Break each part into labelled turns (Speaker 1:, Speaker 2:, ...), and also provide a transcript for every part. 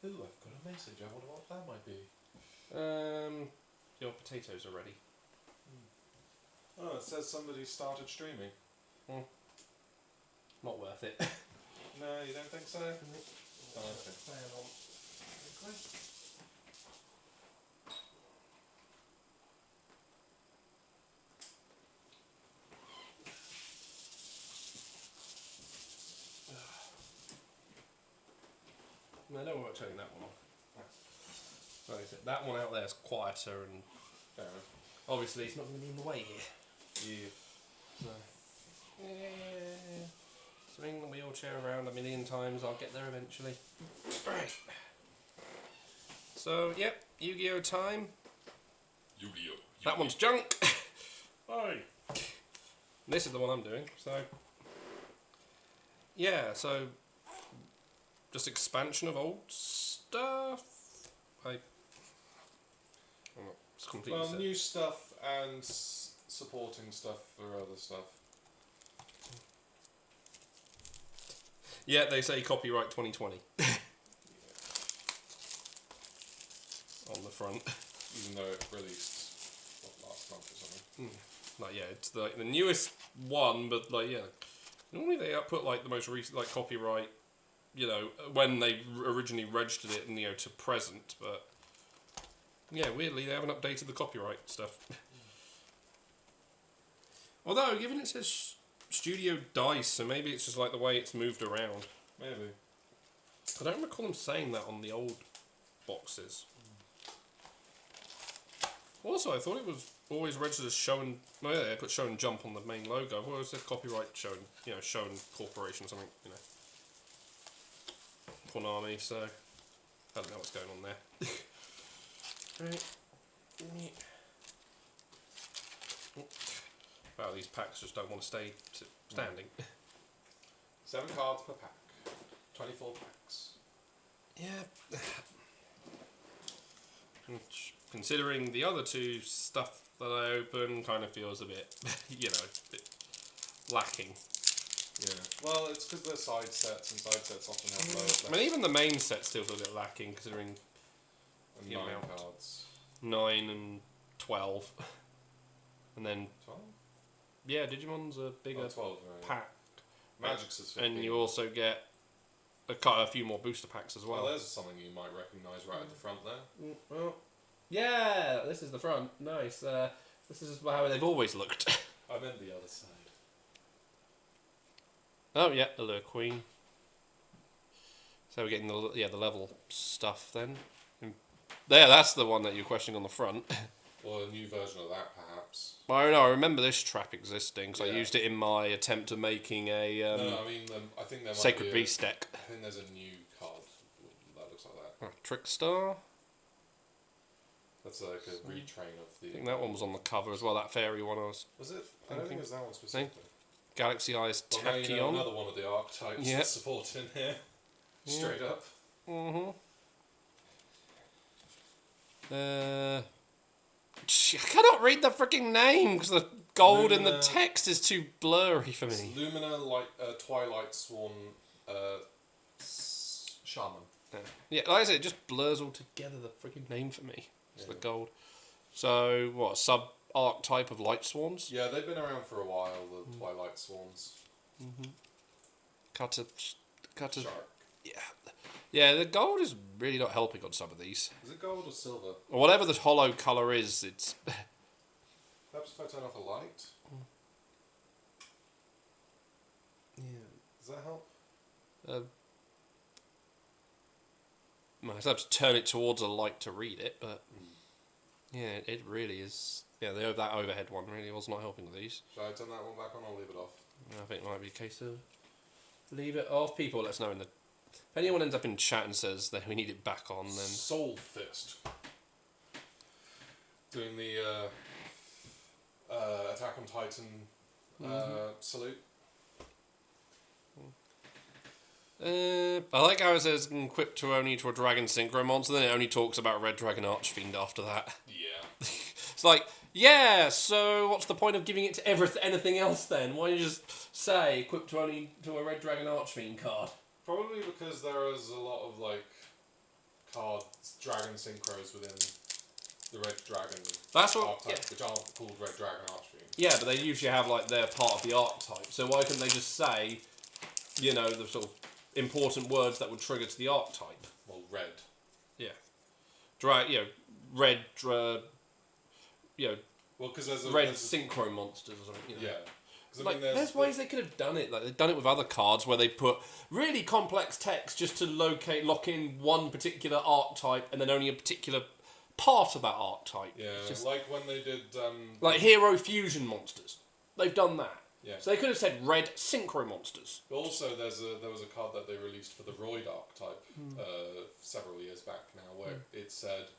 Speaker 1: Ooh, I've got a message. I wonder what that might be.
Speaker 2: Your potatoes are ready.
Speaker 1: Oh, it says somebody started streaming.
Speaker 2: Not worth it.
Speaker 1: No, you don't think so? Oh, okay.
Speaker 2: Fan on. No, don't worry about turning that one off. Like I said, that one out there is quieter and
Speaker 1: Fair enough.
Speaker 2: obviously it's not going to be in the way here.
Speaker 1: Yeah.
Speaker 2: So, swing the wheelchair around a million times, I'll get there eventually. Right. So, yep, Yu-Gi-Oh time.
Speaker 1: Yu-Gi-Oh!
Speaker 2: That one's junk.
Speaker 1: Hi!
Speaker 2: This is the one I'm doing, so... Yeah, so... Just expansion of old stuff. It's completely
Speaker 1: Well,
Speaker 2: set.
Speaker 1: new stuff and supporting stuff for other stuff.
Speaker 2: Yeah, they say copyright 2020. On the front.
Speaker 1: Even though it released last month or something.
Speaker 2: Like, yeah, it's the newest one, but like, yeah. Normally they put like the most recent, like, copyright, you know, when they originally registered it, and, you know, to present, but yeah, weirdly they haven't updated the copyright stuff. Although, given it says Studio Dice, so maybe it's just like the way it's moved around.
Speaker 1: Maybe.
Speaker 2: I don't recall them saying that on the old boxes. Also, I thought it was always registered as Show and... Oh yeah, they put Show and Jump on the main logo. Well, it said copyright Show and, you know, Show and Corporation or something, you know. Konami, so... I don't know what's going on there. Right. Wow, these packs just don't want to stay standing.
Speaker 1: 7 cards per pack. 24 packs.
Speaker 2: Yeah. Which, considering the other two stuff that I open, kind of feels a bit, you know, a bit lacking.
Speaker 1: Yeah. Well, it's because they're side sets, and side sets often have lower.
Speaker 2: I mean, even the main set still feels a bit lacking, considering
Speaker 1: and
Speaker 2: the
Speaker 1: 9
Speaker 2: amount.
Speaker 1: cards.
Speaker 2: 9 and 12. And then,
Speaker 1: 12?
Speaker 2: yeah, Digimon's a bigger
Speaker 1: 12, right.
Speaker 2: pack.
Speaker 1: Magic's is 15.
Speaker 2: And you also get a few more booster packs as well.
Speaker 1: Well, there's something you might recognise right at the front there.
Speaker 2: Well, yeah, this is the front. Nice. This is how they've always looked.
Speaker 1: I meant the other side.
Speaker 2: Oh yeah, Allure Queen. So we're getting the level stuff then. There, that's the one that you're questioning on the front.
Speaker 1: Or a new version of that, perhaps.
Speaker 2: Well, I don't know, I remember this trap existing, because
Speaker 1: Yeah.
Speaker 2: I used it in my attempt of making a
Speaker 1: no, I mean, I think there might
Speaker 2: Sacred
Speaker 1: be
Speaker 2: Beast deck.
Speaker 1: I think there's a new card that looks like that.
Speaker 2: Oh, Trickstar.
Speaker 1: That's like a retrain of the...
Speaker 2: I think that one was on the cover as well, that fairy one I was...
Speaker 1: Was it? I don't think it was that one specifically.
Speaker 2: Galaxy Eyes
Speaker 1: Well, now
Speaker 2: Tachyon.
Speaker 1: you know another one of the archetypes
Speaker 2: Yeah.
Speaker 1: that's supported in here. Straight up.
Speaker 2: Mm-hmm. I cannot read the freaking name because the gold in the
Speaker 1: Lumina.
Speaker 2: text is too blurry for me.
Speaker 1: It's Lumina, Twilight Swan, Shaman.
Speaker 2: Yeah, like I said, it just blurs all together the freaking name for me. It's the gold. So, what, sub-archetype of Light Swans?
Speaker 1: Yeah, they've been around for a while, the Twilight Swans.
Speaker 2: Cut a...
Speaker 1: Shark.
Speaker 2: Yeah. Yeah, the gold is really not helping on some of these.
Speaker 1: Is it gold or silver?
Speaker 2: Or whatever the hollow colour is, it's...
Speaker 1: Perhaps if I turn off a light?
Speaker 2: Yeah.
Speaker 1: Does that help?
Speaker 2: I have to turn it towards a light to read it, but... Yeah, it really is... Yeah, that overhead one really was not helping with these.
Speaker 1: Shall I turn that one back on or leave it off?
Speaker 2: I think it might be a case of... Leave it off. People let us know in the... If anyone ends up in chat and says that we need it back on, then...
Speaker 1: Soul Fist. Doing the Attack on Titan salute.
Speaker 2: I like how it says equipped to only to a Dragon Synchro monster, then it only talks about Red Dragon Archfiend after that.
Speaker 1: Yeah.
Speaker 2: It's like, yeah, so what's the point of giving it to anything else then? Why don't you just say equipped to only to a Red Dragon Archfiend card?
Speaker 1: Probably because there is a lot of, like, cards, dragon synchros within the red dragon
Speaker 2: That's what.
Speaker 1: archetype,
Speaker 2: Yeah.
Speaker 1: which aren't called red dragon archstream.
Speaker 2: Yeah, but they usually have like they're part of the archetype. So why couldn't they just say, you know, the sort of important words that would trigger to the archetype?
Speaker 1: Well, red.
Speaker 2: Yeah. You know, red. You know,
Speaker 1: Well, because there's
Speaker 2: red synchro monsters or something. You know.
Speaker 1: Yeah. 'Cause I
Speaker 2: Like,
Speaker 1: mean,
Speaker 2: there's ways they could have done it. Like they've done it with other cards where they put really complex text just to lock in one particular archetype and then only a particular part of that archetype.
Speaker 1: Yeah,
Speaker 2: Just
Speaker 1: like when they did.
Speaker 2: like hero fusion monsters. They've done that.
Speaker 1: Yeah.
Speaker 2: So they could have said red synchro monsters.
Speaker 1: Also, there was a card that they released for the Roid archetype several years back now, where it said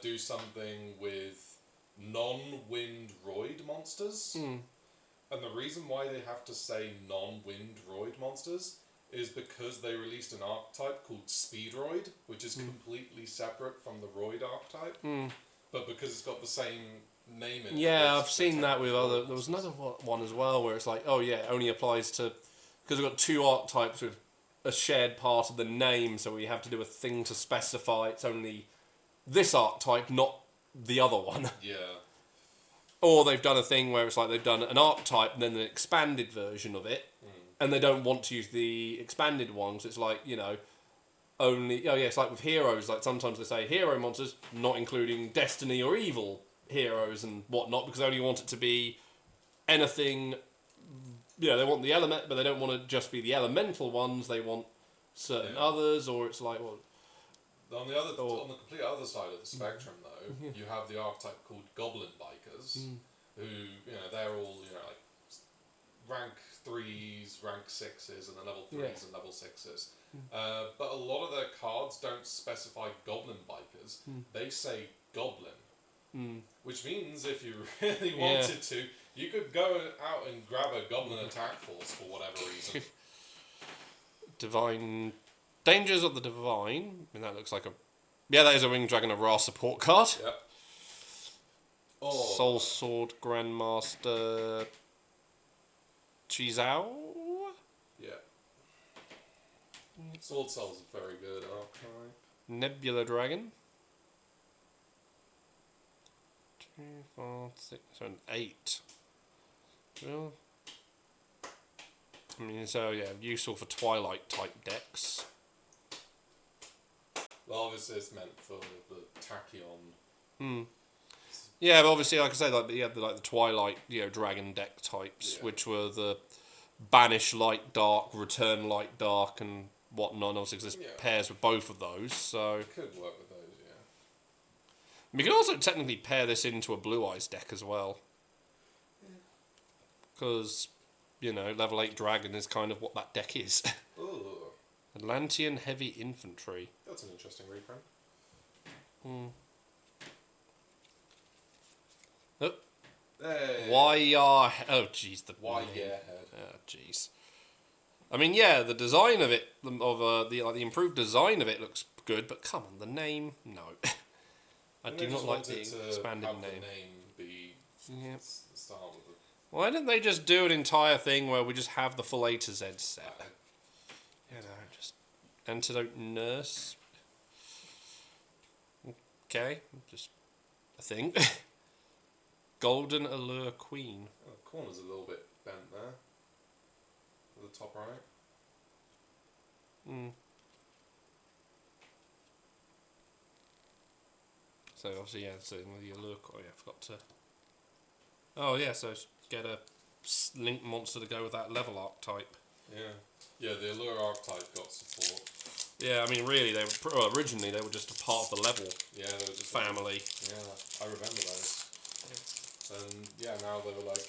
Speaker 1: do something with non-wind Roid monsters. And the reason why they have to say non-wind Roid monsters is because they released an archetype called Speedroid, which is completely separate from the Roid archetype. But because it's got the same name in it.
Speaker 2: Yeah, I've seen that with other. There was another one as well where it's like, oh yeah, it only applies to because we've got two archetypes with a shared part of the name, so we have to do a thing to specify it's only this archetype, not the other one.
Speaker 1: Yeah.
Speaker 2: Or they've done a thing where it's like they've done an archetype and then an expanded version of it, and they don't want to use the expanded ones. It's like, you know, only... Oh yeah, it's like with heroes, like sometimes they say hero monsters, not including destiny or evil heroes and whatnot, because they only want it to be anything... You know, they want the element, but they don't want to just be the elemental ones, they want certain others, or it's like, well...
Speaker 1: On the complete other side of the spectrum, though, you have the archetype called Goblin Bikers, who, you know, they're all, you know, like rank 3s, rank 6s, and then level 3s and level 6s. But a lot of their cards don't specify Goblin Bikers. They say Goblin. Which means if you really wanted to, you could go out and grab a Goblin attack force for whatever reason.
Speaker 2: Divine... Dangers of the Divine. I mean, that looks like a... Yeah, that is a Winged Dragon of Ra support card.
Speaker 1: Yep. Oh.
Speaker 2: Soul Sword Grandmaster... Chizao?
Speaker 1: Yeah. Sword Soul's a very good archetype.
Speaker 2: Nebula Dragon. 2, 4, 6, 7, 8. Well... I mean, so yeah, useful for Twilight type decks.
Speaker 1: Well, obviously it's meant for the Tachyon.
Speaker 2: Yeah, but obviously, like I said, like you had the Twilight, you know, dragon deck types, which were the Banish Light Dark, Return Light Dark, and whatnot. And obviously, there's pairs with both of those, so
Speaker 1: It could work with those, yeah.
Speaker 2: we can also technically pair this into a Blue Eyes deck as well, because you know, level 8 dragon is kind of what that deck is.
Speaker 1: Ooh.
Speaker 2: Atlantean Heavy Infantry.
Speaker 1: That's an interesting reprint.
Speaker 2: Oh.
Speaker 1: Hey.
Speaker 2: YR... Oh, jeez. The
Speaker 1: head.
Speaker 2: Oh, jeez. I mean, yeah, the design of it, the improved design of it looks good, but come on, the name, no. I do not like the expanded
Speaker 1: have
Speaker 2: name.
Speaker 1: The name be the start of it.
Speaker 2: Why didn't they just do an entire thing where we just have the full A to Z set? You know, just Antidote Nurse. Okay, just a thing. Golden Allure Queen.
Speaker 1: Oh, the corner's a little bit bent there. At the top right.
Speaker 2: So obviously, yeah, so the Allure... Oh, yeah, I forgot to... Oh, yeah, so get a link monster to go with that level archetype.
Speaker 1: Yeah. Yeah, the Allure archetype got support.
Speaker 2: Yeah, I mean, really, they were, originally they were just a part of the level
Speaker 1: They were just
Speaker 2: family.
Speaker 1: I remember those. And yeah, now they were like,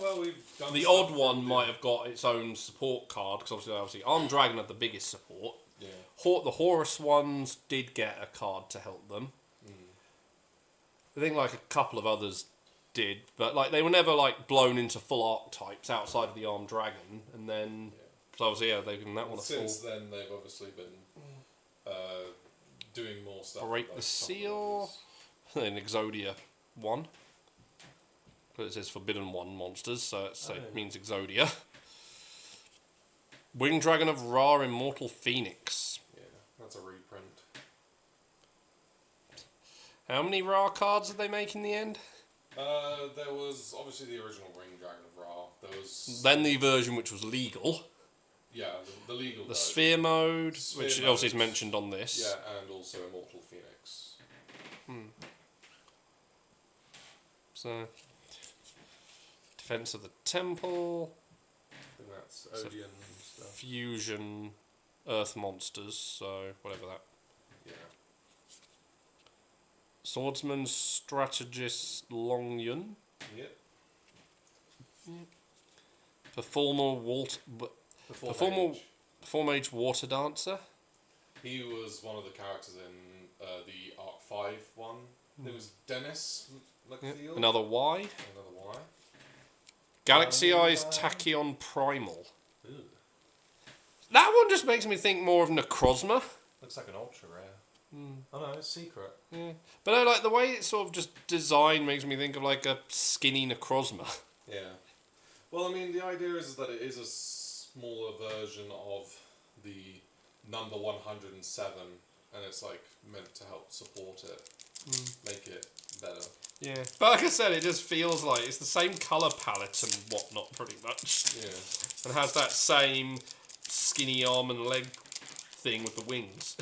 Speaker 1: well, we've done
Speaker 2: The odd one might have got its own support card, because obviously Armed Dragon had the biggest support.
Speaker 1: Yeah.
Speaker 2: The Horus ones did get a card to help them. I think like a couple of others did, but like they were never like blown into full archetypes outside of the Armed Dragon, and then so obviously they've given that one a full.
Speaker 1: Since then, they've obviously been doing more stuff.
Speaker 2: Break
Speaker 1: like
Speaker 2: the Seal, then Exodia 1. But it says Forbidden 1 monsters, so it means Exodia. Winged Dragon of Ra, Immortal Phoenix.
Speaker 1: Yeah, that's a reprint.
Speaker 2: How many Ra cards did they make in the end?
Speaker 1: There was obviously the original Ring Dragon of Ra. There was
Speaker 2: Then the version which was legal.
Speaker 1: yeah, the legal.
Speaker 2: The Sphere mode,
Speaker 1: Sphere
Speaker 2: which
Speaker 1: mode,
Speaker 2: obviously is mentioned on this.
Speaker 1: Yeah, and also Immortal Phoenix.
Speaker 2: So, Defense of the Temple.
Speaker 1: I think that's Odeon stuff.
Speaker 2: Fusion Earth monsters, so whatever that.
Speaker 1: Yeah.
Speaker 2: Swordsman Strategist Long Yun.
Speaker 1: Yep.
Speaker 2: Performer Age Water Dancer.
Speaker 1: He was one of the characters in the Arc 5 one. There was Dennis McField.
Speaker 2: Another Y.
Speaker 1: Another Y.
Speaker 2: Galaxy Eyes Tachyon Primal.
Speaker 1: Ooh.
Speaker 2: That one just makes me think more of Necrozma.
Speaker 1: Looks like an ultra rare. Oh no, it's secret.
Speaker 2: Yeah. But I like the way it's sort of just designed makes me think of like a skinny Necrozma.
Speaker 1: Yeah. Well, I mean, the idea is that it is a smaller version of the number 107, and it's like meant to help support it, make it better.
Speaker 2: Yeah. But like I said, it just feels like it's the same colour palette and whatnot, pretty much.
Speaker 1: Yeah.
Speaker 2: And has that same skinny arm and leg thing with the wings.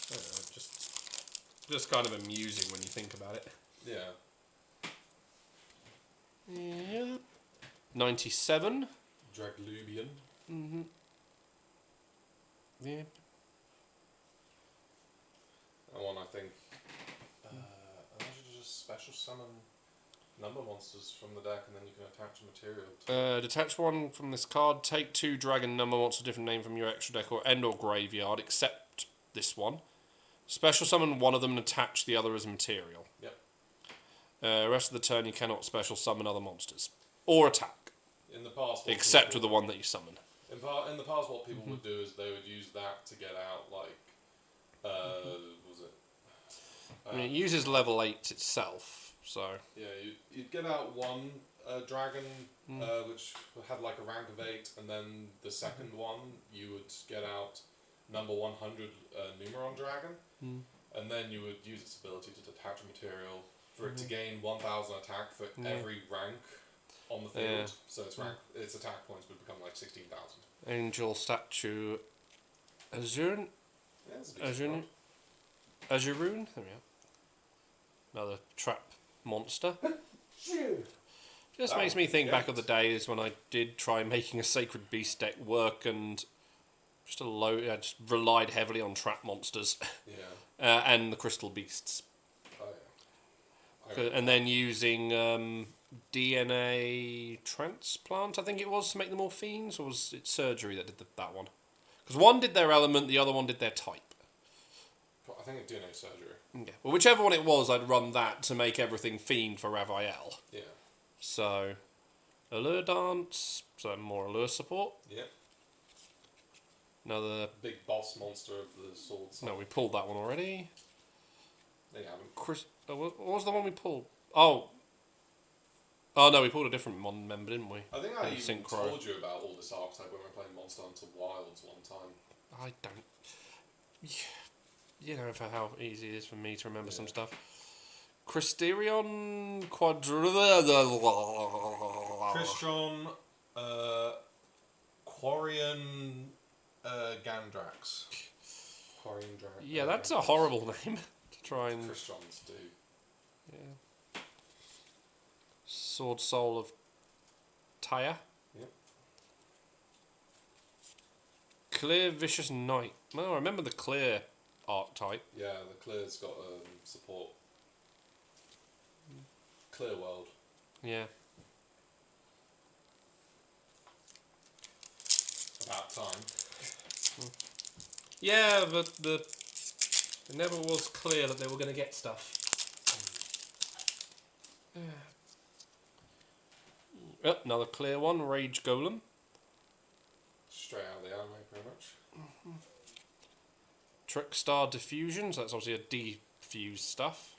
Speaker 2: I don't know, just kind of amusing when you think about it.
Speaker 1: Yeah.
Speaker 2: Yeah. 97.
Speaker 1: Draglubian.
Speaker 2: Yeah.
Speaker 1: That one, I think. I should just special summon number monsters from the deck, and then you can attach a material to
Speaker 2: Detach one from this card. Take 2 dragon number monster, different name from your extra deck or graveyard, except this one. Special summon one of them and attach the other as material.
Speaker 1: Yep.
Speaker 2: Rest of the turn you cannot special summon other monsters. Or attack.
Speaker 1: In the past,
Speaker 2: Except with the one that you summon.
Speaker 1: In the past, what people would do is they would use that to get out, like, was it?
Speaker 2: I mean, it uses level 8 itself, so...
Speaker 1: Yeah, you'd get out one dragon, which had like a rank of 8, and then the second one, you would get out number 100 Numeron dragon, and then you would use its ability to detach material for it to gain 1000 attack for every rank on the field.
Speaker 2: Yeah.
Speaker 1: So its attack points would become like 16,000.
Speaker 2: Angel Statue... Azurn?
Speaker 1: Yeah, that's a decent card.
Speaker 2: Azuroon? There we are. Another trap monster. Just makes me think back of the days when I did try making a Sacred Beast deck work and just relied heavily on trap monsters.
Speaker 1: Yeah.
Speaker 2: And the Crystal Beasts.
Speaker 1: Oh yeah.
Speaker 2: And then using DNA transplant, I think it was, to make them all fiends, or was it surgery that did that one? Because one did their element, the other one did their type.
Speaker 1: I think it's DNA surgery.
Speaker 2: Yeah. Well, whichever one it was, I'd run that to make everything fiend for Ravael.
Speaker 1: Yeah.
Speaker 2: So, Allure Dance, so more Allure support.
Speaker 1: Yep.
Speaker 2: Another...
Speaker 1: Big boss monster of the sword.
Speaker 2: No, we pulled that one already.
Speaker 1: They haven't.
Speaker 2: What was the one we pulled? Oh, no, we pulled a different one, remember, didn't we?
Speaker 1: I think I even
Speaker 2: Synchro.
Speaker 1: told you about all this archetype when we were playing Monster Hunter Wilds one time.
Speaker 2: I don't... You know for how easy it is for me to remember some stuff. Crysterion
Speaker 1: Crystron, Quarian, Gandrax. Quarian Drax.
Speaker 2: Yeah, that's a horrible name to try and...
Speaker 1: Crystron's do.
Speaker 2: Yeah. Sword Soul of Tyre.
Speaker 1: Yep.
Speaker 2: Clear Vicious Knight. No, I remember the Clear archetype.
Speaker 1: Yeah, the Clear's got support. Clear World.
Speaker 2: Yeah.
Speaker 1: About time.
Speaker 2: Yeah, but it never was clear that they were going to get stuff. Oh, another clear one, Rage Golem.
Speaker 1: Straight out of the anime, pretty much.
Speaker 2: Trickstar Diffusion, so that's obviously a defuse stuff.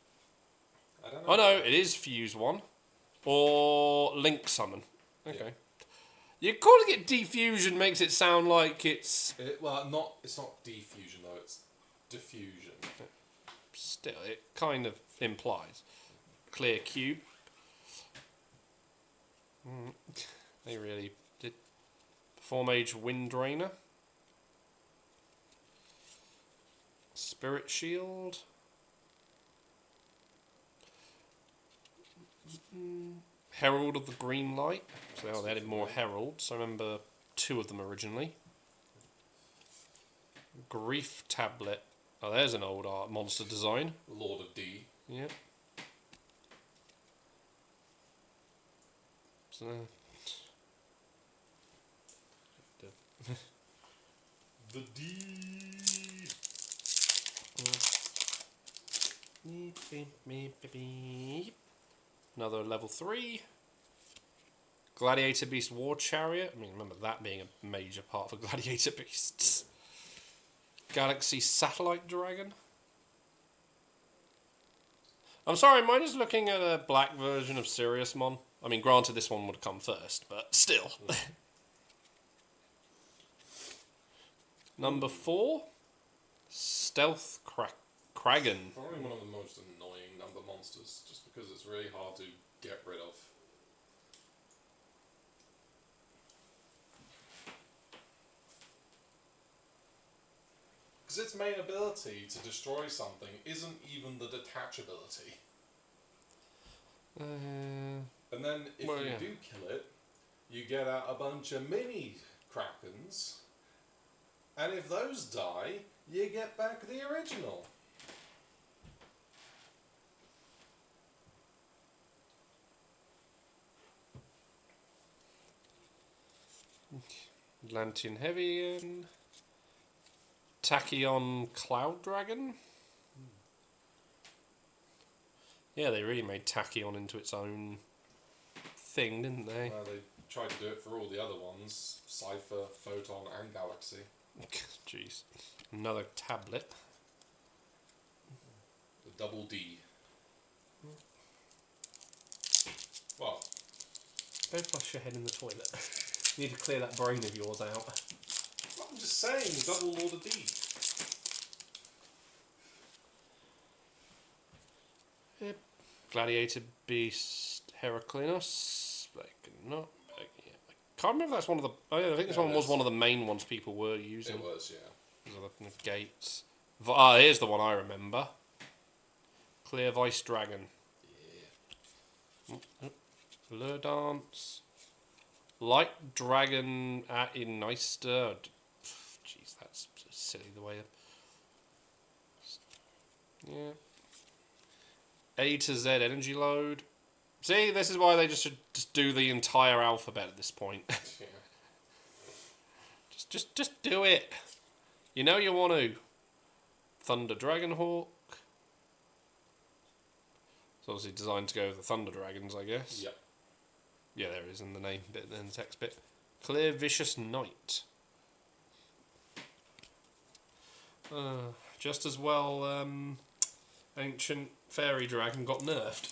Speaker 1: I don't know.
Speaker 2: Oh no, it is Fuse one. Or Link Summon. Okay.
Speaker 1: Yeah.
Speaker 2: You're calling it Diffusion makes it sound like it's...
Speaker 1: It's not defusion though, it's diffusion.
Speaker 2: still, it kind of implies. Clear cube. They really did. Formage Wind Drainer. Spirit Shield. Herald of the Green Light. So they added more heralds. I remember 2 of them originally. Grief Tablet. Oh, there's an old art monster design.
Speaker 1: Lord of D.
Speaker 2: Yep. So,
Speaker 1: the D.
Speaker 2: Another level 3. Gladiator Beast War Chariot. I mean, remember that being a major part for Gladiator Beasts. Galaxy Satellite Dragon. I'm sorry, mine is looking at a black version of Siriusmon. I mean, granted, this one would come first, but still. Number 4. Stealth Kragan.
Speaker 1: Probably one of the most annoying number monsters, just because it's really hard to get rid of. Because its main ability to destroy something isn't even the detachability. And then if you do kill it, you get out a bunch of mini Krakens. And if those die, you get back the original.
Speaker 2: Atlantean Heavian. Tachyon Cloud Dragon. Yeah, they really made Tachyon into its own thing, didn't they?
Speaker 1: They tried to do it for all the other ones. Cypher, Photon and Galaxy.
Speaker 2: Jeez. Another tablet.
Speaker 1: The double D. Well.
Speaker 2: Don't flush your head in the toilet. You need to clear that brain of yours out.
Speaker 1: I'm just saying, double Lord of D.
Speaker 2: Yep. Gladiator Beast Heraclinos. Not. Yeah. I can't remember if that's one of the. Oh yeah, I think this one was one of the main ones people were using.
Speaker 1: It was, yeah.
Speaker 2: These are the gates. Here's the one I remember. Clear Vice Dragon.
Speaker 1: Yeah.
Speaker 2: Lure Dance. Light Dragon at Inista. Jeez, that's silly the way. Yeah. A to Z energy load. See, this is why they just should just do the entire alphabet at this point.
Speaker 1: Yeah.
Speaker 2: just do it. You know you want to. Thunder Dragonhawk. It's obviously designed to go with the Thunder Dragons, I guess.
Speaker 1: Yep.
Speaker 2: Yeah, there it is in the name bit, in the text bit. Clear Vicious Knight. Just as well, Ancient Fairy Dragon got nerfed.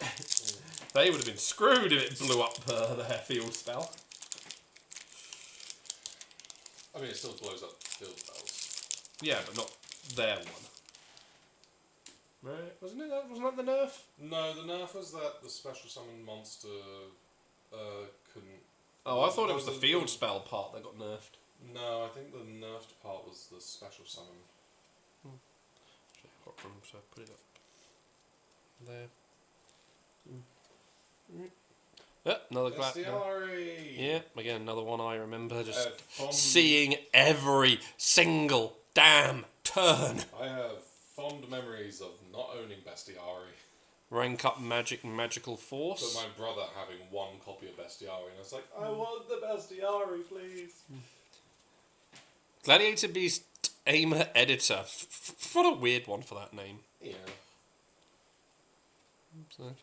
Speaker 2: They would have been screwed if it blew up their field spell.
Speaker 1: I mean, it still blows up field spells.
Speaker 2: Yeah, but not their one. Right? Wasn't that the nerf?
Speaker 1: No, the nerf was that the special summon monster couldn't...
Speaker 2: Oh, I thought it was the field spell part that got nerfed.
Speaker 1: No, I think the nerfed part was the special summon.
Speaker 2: So put it up there. Another
Speaker 1: Bestiari!
Speaker 2: Yeah, again, another one I remember just
Speaker 1: fond...
Speaker 2: seeing every single damn turn.
Speaker 1: I have fond memories of not owning Bestiari.
Speaker 2: Rank up magical force.
Speaker 1: But my brother having one copy of Bestiari, and I was like, I want the Bestiari, please.
Speaker 2: Gladiator Beast Aimer Editor. What a weird one for that name.
Speaker 1: Yeah.
Speaker 2: So,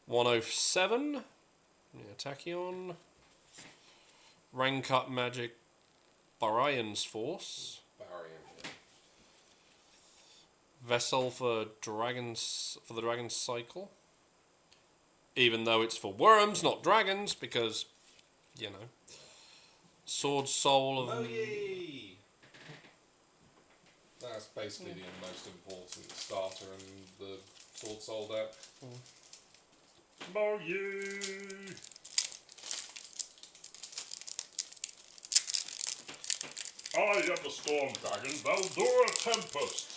Speaker 2: 107. Yeah, Tachyon. Rank up magic Barion's Force.
Speaker 1: Barian, yeah.
Speaker 2: Vessel for the Dragon's Cycle. Even though it's for worms, not dragons, because, you know. Sword Soul of...
Speaker 1: Mogi! That's basically the most important starter in the Sword Soul deck.
Speaker 2: Mario!
Speaker 1: I am the Storm Dragon, Valdora Tempest.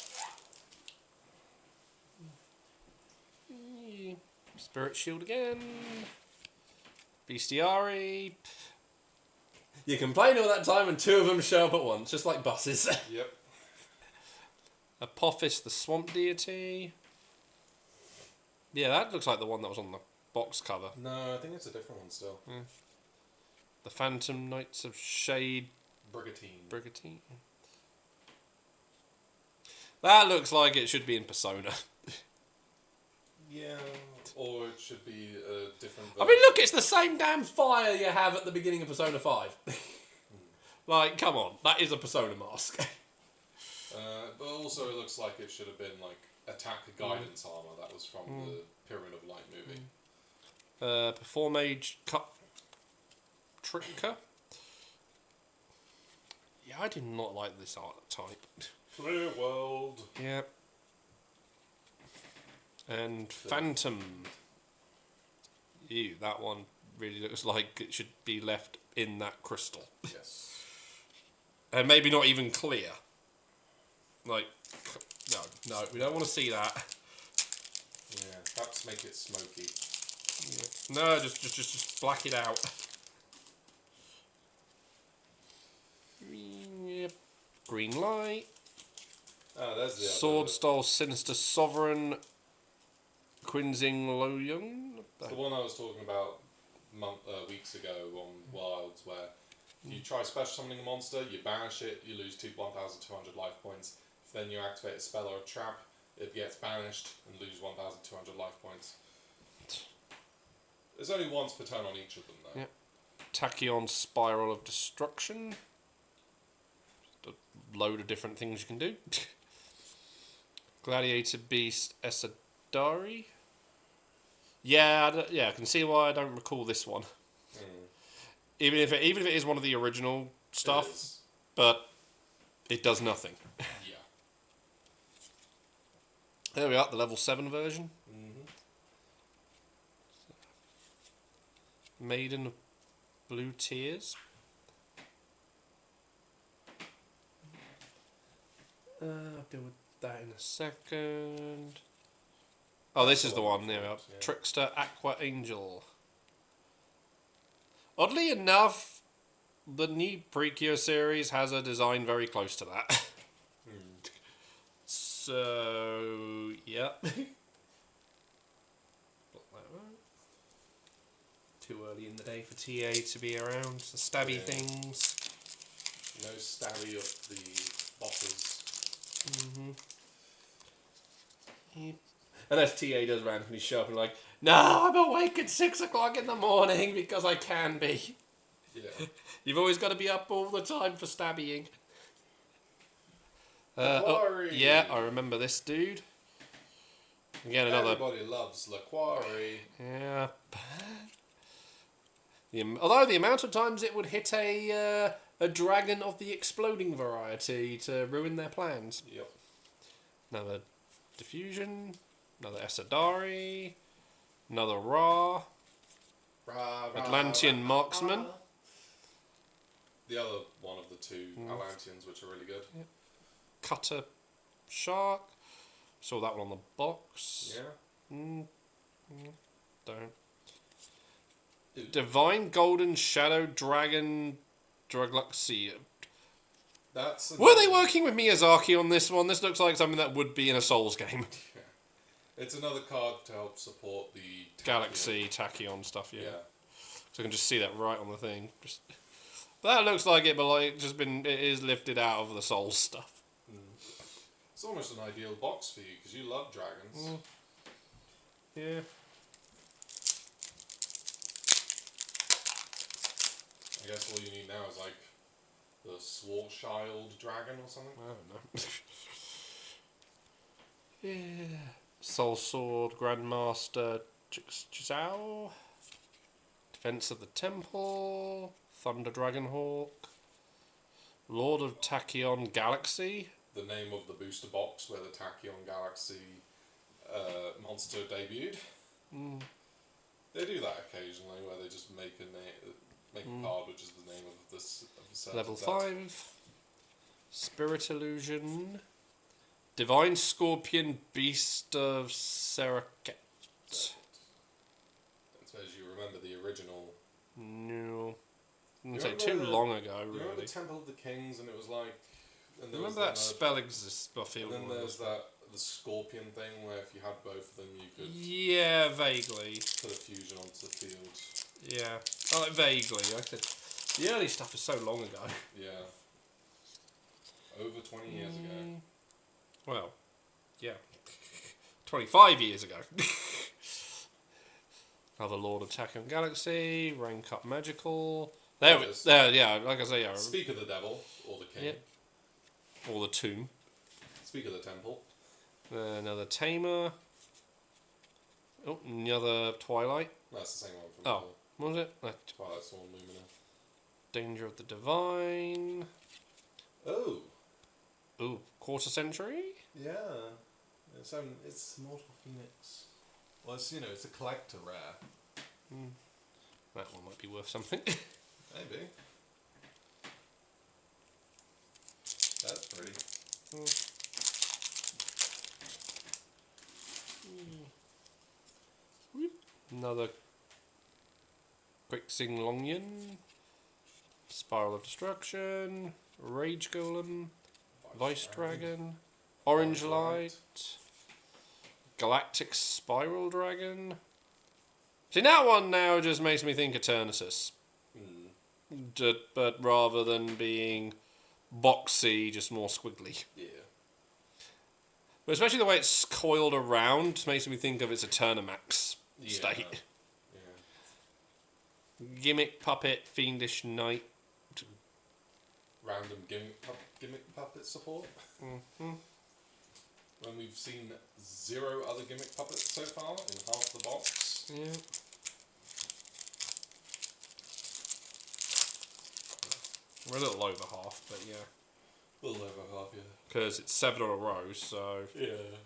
Speaker 2: Spirit Shield again. Bestiari. You complain all that time and two of them show up at once, just like buses.
Speaker 1: Yep.
Speaker 2: Apophis, the Swamp Deity. Yeah, that looks like the one that was on the box cover.
Speaker 1: No, I think it's a different one still.
Speaker 2: The Phantom Knights of Shade.
Speaker 1: Brigantine.
Speaker 2: That looks like it should be in Persona.
Speaker 1: Yeah, or it should be a different version.
Speaker 2: I mean, look, it's the same damn fire you have at the beginning of Persona 5. Like, come on, that is a Persona mask.
Speaker 1: But also it looks like it should have been like attack guidance armor that was from the Pyramid of Light movie.
Speaker 2: Performage Cut Tricker. Yeah, I did not like this art type.
Speaker 1: Clear World.
Speaker 2: Yep. And Phantom. Ew, that one really looks like it should be left in that crystal.
Speaker 1: Yes.
Speaker 2: And maybe not even clear. Like, no, we don't want to see that.
Speaker 1: Yeah, perhaps make it smoky.
Speaker 2: Yeah. No, just black it out. Yep. Green light.
Speaker 1: Oh, there's the
Speaker 2: Sword
Speaker 1: other.
Speaker 2: Style Sinister Sovereign. Quinzing Loyung.
Speaker 1: It's the one I was talking about weeks ago on Wilds, where if you try special summoning a monster, you banish it, you lose 1,200 life points. If then you activate a spell or a trap, it gets banished and lose 1,200 life points. There's only once per turn on each of them, though.
Speaker 2: Yep. Tachyon Spiral of Destruction. Just a load of different things you can do. Gladiator Beast Esadari. Yeah, I can see why I don't recall this one. Even if it is one of the original stuff, but it does nothing.
Speaker 1: Yeah.
Speaker 2: There we are, the level 7 version. Maiden of Blue Tears. I'll deal with that in a second. Oh, this is the one. There we are.
Speaker 1: Yeah.
Speaker 2: Trickster Aqua Angel. Oddly enough, the new Precure series has a design very close to that. So, yeah. Too early in the day for TA to be around. The stabby things.
Speaker 1: No stabby of the boppers.
Speaker 2: Unless TA does randomly show up and like, no, I'm awake at 6 o'clock in the morning because I can be.
Speaker 1: Yeah.
Speaker 2: You've always got to be up all the time for stabbying. Yeah, I remember this dude. Again, another.
Speaker 1: Everybody loves La Quarry.
Speaker 2: Yeah. Although the amount of times it would hit a dragon of the exploding variety to ruin their plans.
Speaker 1: Yep.
Speaker 2: Another Diffusion. Another Esadari. Another Ra. Atlantean Marksman.
Speaker 1: The other one of the two Atlanteans, which are really good.
Speaker 2: Yep. Cutter Shark. Saw that one on the box.
Speaker 1: Yeah.
Speaker 2: Don't. Divine Golden Shadow Dragon Dragluxia. Were they working with Miyazaki on this one? This looks like something that would be in a Souls game.
Speaker 1: Yeah. It's another card to help support the
Speaker 2: Galaxy Tachyon stuff, yeah.
Speaker 1: Yeah.
Speaker 2: So I can just see that right on the thing. But that looks like it, but like it is lifted out of the Souls stuff.
Speaker 1: It's almost an ideal box for you because you love dragons.
Speaker 2: Yeah.
Speaker 1: I guess all you need now is like the Swartschild dragon or something.
Speaker 2: I don't know. Yeah. Soul Sword Grandmaster Chizao. Defense of the Temple. Thunder Dragonhawk. Lord of Tachyon Galaxy.
Speaker 1: the name of the booster box where the Tachyon Galaxy monster debuted.
Speaker 2: Mm.
Speaker 1: They do that occasionally, where they just make a card which is the name of this
Speaker 2: Level 5. Spirit Illusion. Divine Scorpion Beast of Seraket.
Speaker 1: I suppose you remember the original.
Speaker 2: No. Didn't say too long ago, really.
Speaker 1: You remember Temple of the Kings, and it was like. And there
Speaker 2: Remember
Speaker 1: was
Speaker 2: that spell exists, I feel.
Speaker 1: And then there's the scorpion thing where if you had both of them, you could.
Speaker 2: Yeah, vaguely.
Speaker 1: Put a fusion onto the field.
Speaker 2: Yeah, like vaguely. I could. The early stuff is so long ago.
Speaker 1: Yeah. Over 20 years ago.
Speaker 2: Well, yeah. 25 years ago. Another Lord of Tachyon Galaxy, rank up magical. There, yeah, like I say, yeah.
Speaker 1: Speak of the devil, or the king.
Speaker 2: Yeah. Or the tomb.
Speaker 1: Speak of the temple.
Speaker 2: Another Tamer. Oh, another Twilight.
Speaker 1: That's the same one from
Speaker 2: before. What was it?
Speaker 1: Twilight Sworn Lumina.
Speaker 2: Danger of the Divine.
Speaker 1: Oh.
Speaker 2: Ooh, quarter century?
Speaker 1: Yeah. It's Mortal Phoenix. Well, it's a collector rare.
Speaker 2: That one might be worth something.
Speaker 1: Maybe. That's pretty.
Speaker 2: Another Quixing Longian. Spiral of Destruction. Rage Golem. Vice Dragon. Orange Light. Galactic Spiral Dragon. See, that one now just makes me think Eternatus. But rather than being boxy, just more squiggly.
Speaker 1: Yeah.
Speaker 2: But especially the way it's coiled around just makes me think of its Eternamax state.
Speaker 1: Yeah.
Speaker 2: Gimmick Puppet, Fiendish Knight.
Speaker 1: Random gimmick puppet support. When we've seen 0 other gimmick puppets so far in half the box.
Speaker 2: Yeah. We're a little over half, but yeah.
Speaker 1: A little over half, yeah.
Speaker 2: Because it's 7 on a row, so...
Speaker 1: Yeah.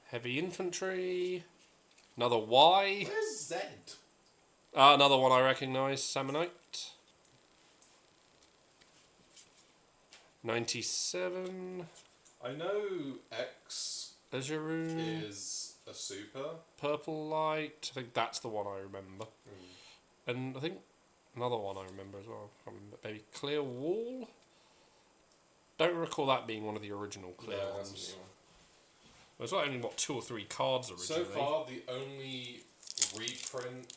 Speaker 2: Heavy Infantry. Another Y.
Speaker 1: Where's Zed?
Speaker 2: Another one I recognise, Sammonite. 97.
Speaker 1: I know X
Speaker 2: Azuroon
Speaker 1: is a super.
Speaker 2: Purple Light. I think that's the one I remember. And I think another one I remember as well. I can't remember. Maybe Clear Wall? Don't recall that being one of the original Clear ones.
Speaker 1: That's a new one.
Speaker 2: There's like only, 2 or 3 cards originally.
Speaker 1: So far, the only reprint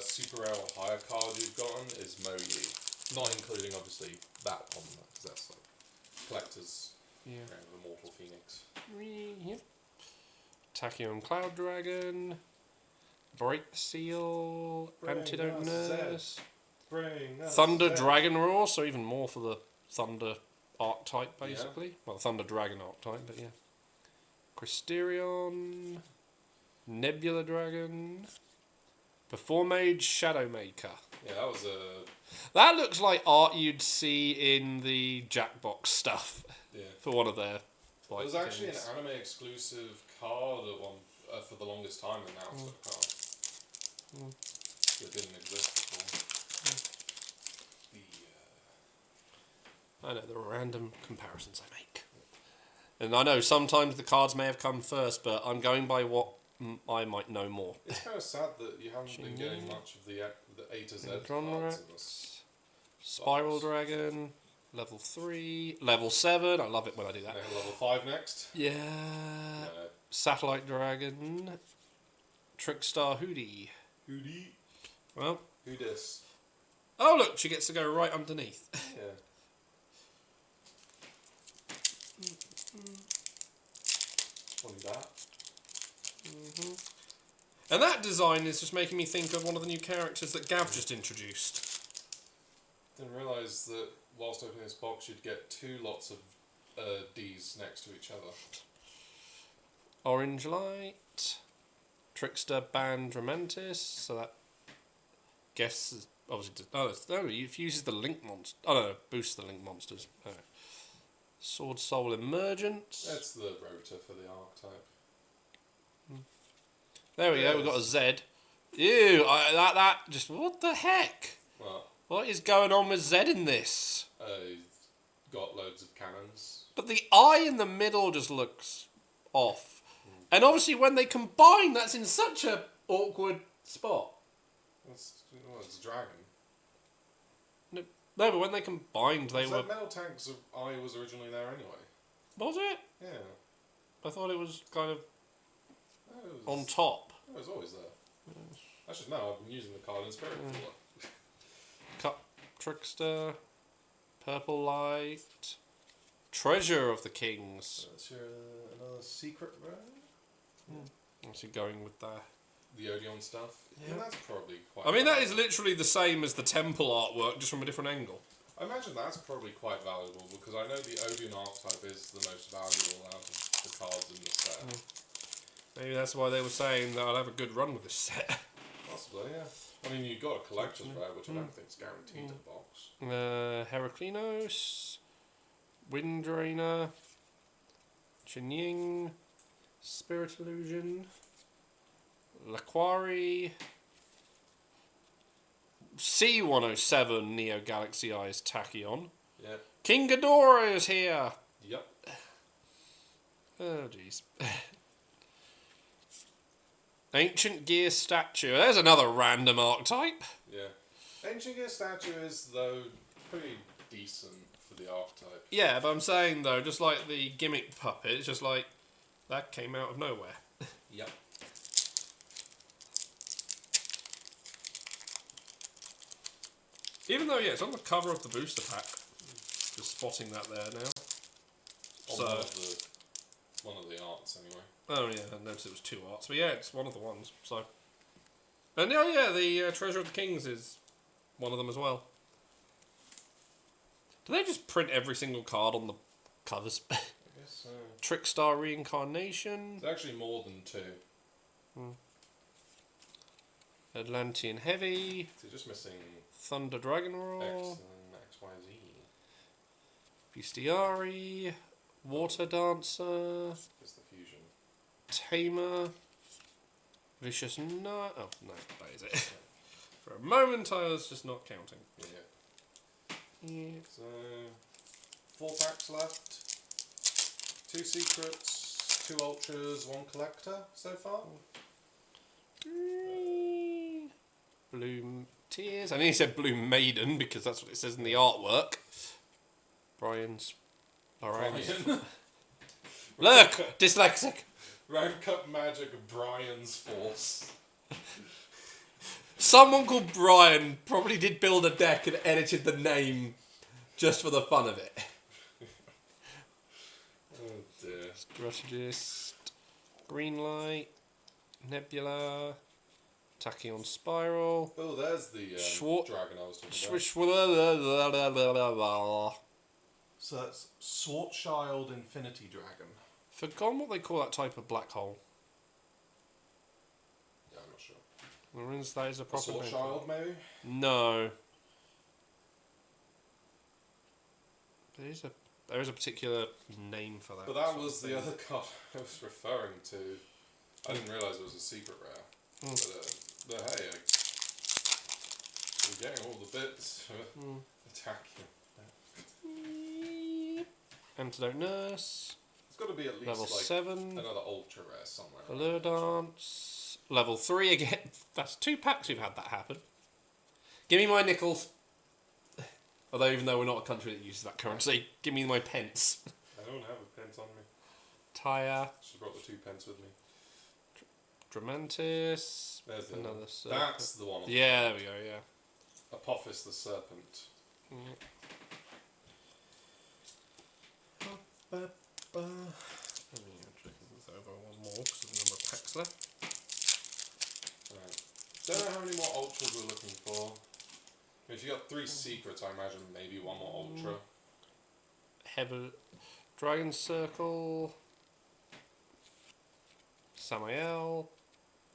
Speaker 1: Super Rare or higher card you've gotten is Moyi. Not including, obviously, that one, because that's like collector's the Mortal Phoenix.
Speaker 2: Yep. Tachyon Cloud Dragon. Break Seal. Antidote Nurse. Thunder Dragon Roar, so even more for the Thunder archetype, basically. Yeah. Well, the Thunder Dragon archetype, but yeah. Crysterion. Nebula Dragon. Performage Shadowmaker.
Speaker 1: Yeah, that was a...
Speaker 2: That looks like art you'd see in the Jackbox stuff. Yeah. For one of their...
Speaker 1: Like, it was actually an anime exclusive card at one, for the longest time, and now it's a card. That didn't exist before.
Speaker 2: I know, there are random comparisons I make. And I know sometimes the cards may have come first, but I'm going by what I might know more.
Speaker 1: It's kind of sad that you haven't been getting much of the A to Z cards in this.
Speaker 2: Spiral Dragon, level 3, level 7, I love it when I do that.
Speaker 1: Level 5 next?
Speaker 2: Yeah. Satellite Dragon, Trickstar Hootie.
Speaker 1: Hootie?
Speaker 2: Well.
Speaker 1: Who dis?
Speaker 2: Oh look, she gets to go right underneath.
Speaker 1: Yeah. Only that.
Speaker 2: And that design is just making me think of one of the new characters that Gav just introduced.
Speaker 1: Didn't realise that whilst opening this box you'd get 2 lots of D's next to each other.
Speaker 2: Orange Light, Trickster Band Romantis, so that guess obviously, it uses the link monster. Oh no, boosts the link monsters. Oh. Sword Soul Emergence.
Speaker 1: That's the rotor for the archetype.
Speaker 2: There we go. We've got a Z. Ew! That just what the heck? What is going on with Z in this?
Speaker 1: He's got loads of cannons.
Speaker 2: But the eye in the middle just looks off. And obviously when they combine, that's in such a awkward spot.
Speaker 1: It's a dragon.
Speaker 2: No, but when they combined, they were...
Speaker 1: Metal Tank's eye was originally there anyway.
Speaker 2: Was it?
Speaker 1: Yeah.
Speaker 2: I thought it was kind of
Speaker 1: No,
Speaker 2: on top.
Speaker 1: It was always there. I should know, I've been using the card in Spirit before.
Speaker 2: Cup Trickster, Purple Light, Treasure of the Kings.
Speaker 1: That's your another secret room.
Speaker 2: What's he going with that?
Speaker 1: The Odeon stuff. Yeah, that's probably quite.
Speaker 2: I mean, that is literally the same as the temple artwork, just from a different angle.
Speaker 1: I imagine that's probably quite valuable because I know the Odeon archetype is the most valuable out of the cards in the set.
Speaker 2: Maybe that's why they were saying that I'll have a good run with this set.
Speaker 1: Possibly, yeah. I mean, you've got a collector's rare, which I don't think is guaranteed in the box.
Speaker 2: Heraclinos, Windrainer, Chinying, Spirit Illusion, Laquari, C107 Neo Galaxy Eyes Tachyon.
Speaker 1: Yep.
Speaker 2: King Ghidorah is here!
Speaker 1: Yep.
Speaker 2: Oh, jeez. Ancient Gear Statue. There's another random archetype.
Speaker 1: Yeah. Ancient Gear Statue is, though, pretty decent for the archetype.
Speaker 2: Yeah, but I'm saying, though, just like the gimmick puppet, it's just like, that came out of nowhere.
Speaker 1: Yep.
Speaker 2: Even though, yeah, it's on the cover of the booster pack. Just spotting that there now.
Speaker 1: One of the arts, anyway.
Speaker 2: Oh, yeah, I noticed it was 2 arts. But yeah, it's one of the ones, so... And yeah, the Treasure of the Kings is one of them as well. Do they just print every single card on the covers?
Speaker 1: I guess so.
Speaker 2: Trickstar Reincarnation.
Speaker 1: It's actually more than 2.
Speaker 2: Atlantean Heavy.
Speaker 1: So you're just missing
Speaker 2: Thunder Dragon Roar.
Speaker 1: X and XYZ.
Speaker 2: Bestiari. Water Dancer.
Speaker 1: It's the fusion.
Speaker 2: Tamer. Vicious Nut. Oh, no, that is it. For a moment, I was just not counting.
Speaker 1: Yeah. So, 4 packs left. 2 secrets, 2 ultras, 1 collector so far.
Speaker 2: Blue Tears. I nearly said Blue Maiden because that's what it says in the artwork. Brian. Look! Dyslexic!
Speaker 1: Rank up magic of Brian's Force.
Speaker 2: Someone called Brian probably did build a deck and edited the name just for the fun of it.
Speaker 1: Oh dear.
Speaker 2: Strategist. Greenlight. Nebula. Tachyon Spiral.
Speaker 1: Oh, there's the dragon I was talking about. So that's Swartchild Infinity Dragon.
Speaker 2: Forgotten what they call that type of black hole.
Speaker 1: Yeah, I'm not sure.
Speaker 2: That is a proper name.
Speaker 1: Swartchild, maybe?
Speaker 2: No. There is a particular name for that.
Speaker 1: But that was the other card I was referring to. I didn't realise it was a secret rare. But hey, we're getting all the bits to attack you.
Speaker 2: Antidote Nurse.
Speaker 1: It's got to be at least
Speaker 2: level
Speaker 1: like
Speaker 2: 7.
Speaker 1: another ultra rare somewhere.
Speaker 2: Allure Dance. Level 3 again. That's 2 packs we've had that happen. Give me my nickels. Although even though we're not a country that uses that currency, give me my pence.
Speaker 1: I don't have a pence on me.
Speaker 2: Tyre.
Speaker 1: Should have brought the 2 pence with me.
Speaker 2: Dramantis.
Speaker 1: There's the
Speaker 2: another
Speaker 1: one.
Speaker 2: serpent.
Speaker 1: That's the one.
Speaker 2: Yeah, there we go, yeah.
Speaker 1: Apophis the Serpent.
Speaker 2: Let me check this over one more because there's a number of packs left.
Speaker 1: Right. Don't know how many more ultras we're looking for. If you got 3 secrets, I imagine maybe 1 more ultra.
Speaker 2: Heaven, Dragon Circle, Samael,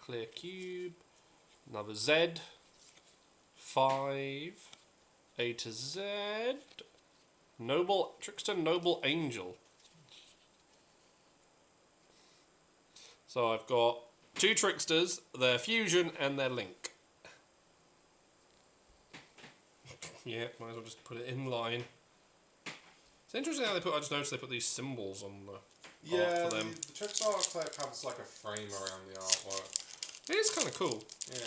Speaker 2: Clear Cube, another Z, 5 A to Z. Noble Trickster, Noble Angel. So I've got 2 Tricksters, their Fusion, and their Link. Yeah, might as well just put it in line. It's interesting how I just noticed they put these symbols on the art for them.
Speaker 1: The Trickster archetype has like a frame around the artwork.
Speaker 2: It is kind of cool.
Speaker 1: Yeah.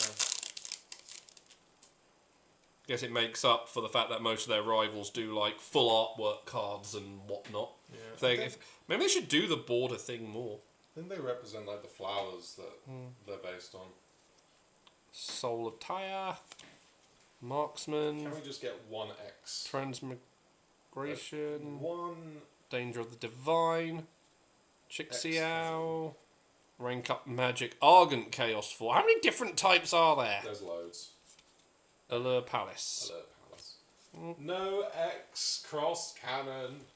Speaker 2: Guess it makes up for the fact that most of their rivals do like full artwork cards and whatnot.
Speaker 1: Yeah.
Speaker 2: Maybe they should do the border thing more.
Speaker 1: I think they represent like the flowers that they're based on.
Speaker 2: Soul of Tyre, Marksman.
Speaker 1: Can we just get 1x?
Speaker 2: Transmigration.
Speaker 1: 1
Speaker 2: Danger of the Divine. Chixiao. Rank up Magic. Argent Chaos 4. How many different types are there?
Speaker 1: There's loads.
Speaker 2: Allure Palace.
Speaker 1: Allure Palace. No X cross cannon.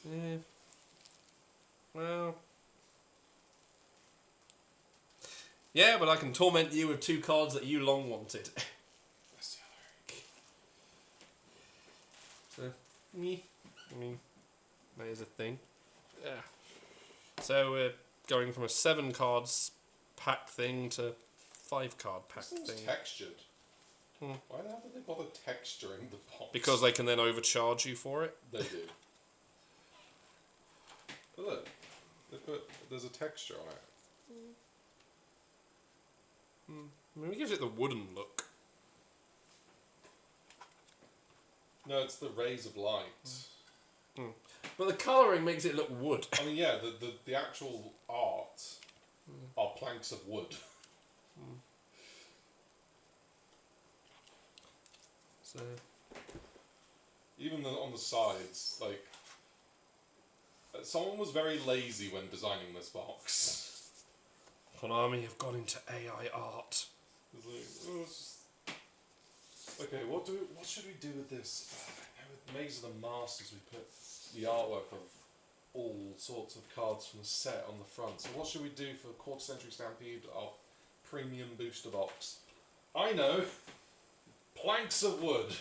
Speaker 2: Yeah. Well. Yeah, but I can torment you with 2 cards that you long wanted.
Speaker 1: That's
Speaker 2: So, me. There's a thing. Yeah. So we're going from a 7 cards pack thing to 5 card pack
Speaker 1: thing.
Speaker 2: thing.
Speaker 1: Textured. Why the hell did they bother texturing the box?
Speaker 2: Because they can then overcharge you for it.
Speaker 1: They do. But look, there's a texture on it.
Speaker 2: I mean, it gives it the wooden look.
Speaker 1: No, it's the rays of light.
Speaker 2: But the colouring makes it look wood.
Speaker 1: I mean, yeah, the actual art are planks of wood.
Speaker 2: So,
Speaker 1: even on the sides, like, someone was very lazy when designing this box.
Speaker 2: Konami have gone into AI art.
Speaker 1: It's like, okay, what should we do with this? With Maze of the Masters, we put the artwork of all sorts of cards from the set on the front. So what should we do for Quarter Century Stampede, our premium booster box? I know! Planks of wood!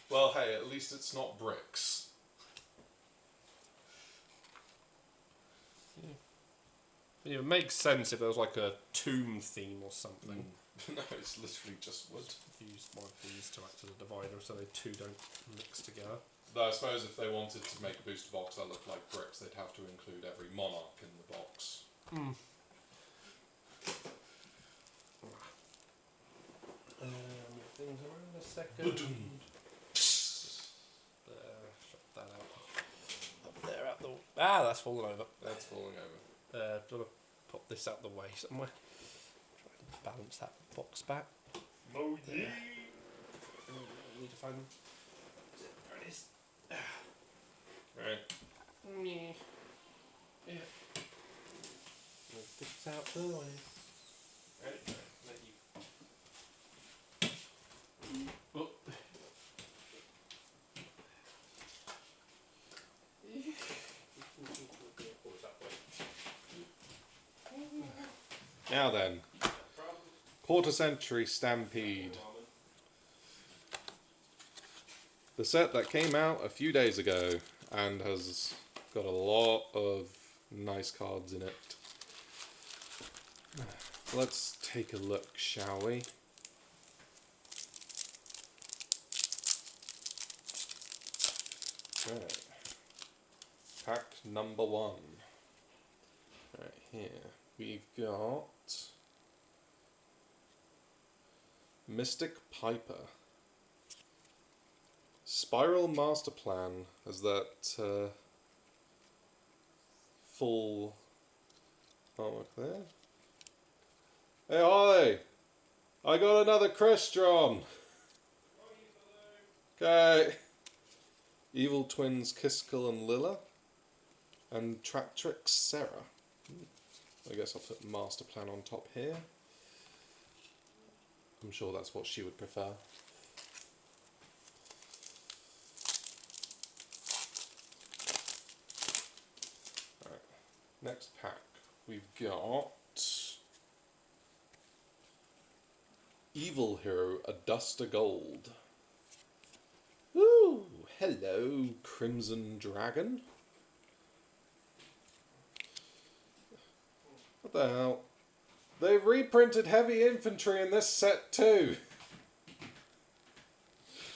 Speaker 1: Well, hey, at least it's not bricks.
Speaker 2: It makes sense if there was like a tomb theme or something.
Speaker 1: No, it's literally just wood.
Speaker 2: Use one of these to act as a divider so they 2 don't mix together.
Speaker 1: Though I suppose if they wanted to make a booster box that looked like bricks, they'd have to include every monarch in the box.
Speaker 2: Things around a second. Shut that out. Up there, out the. That's fallen over.
Speaker 1: That's falling over.
Speaker 2: Do you want to pop this out the way somewhere? Try and balance that box back.
Speaker 1: Oh yeah.
Speaker 2: Need to find. There it is.
Speaker 1: Right.
Speaker 2: Yeah. Move this out the way.
Speaker 1: Right.
Speaker 2: Let you. Oh.
Speaker 1: Now then, Quarter Century Stampede. The set that came out a few days ago and has got a lot of nice cards in it. Let's take a look, shall we? Right. Pack number 1. Right here. We've got Mystic Piper. Spiral Master Plan has that full artwork there. Hey Ollie! I got another Crystron! Okay. Evil Twins Kiskell and Lilla. And Traptrix Sarah. I guess I'll put Master Plan on top here. I'm sure that's what she would prefer. Alright, next pack we've got
Speaker 3: Evil hero, a dust of gold. Ooh, hello, Crimson Dragon. What the hell? They've reprinted heavy infantry in this set too.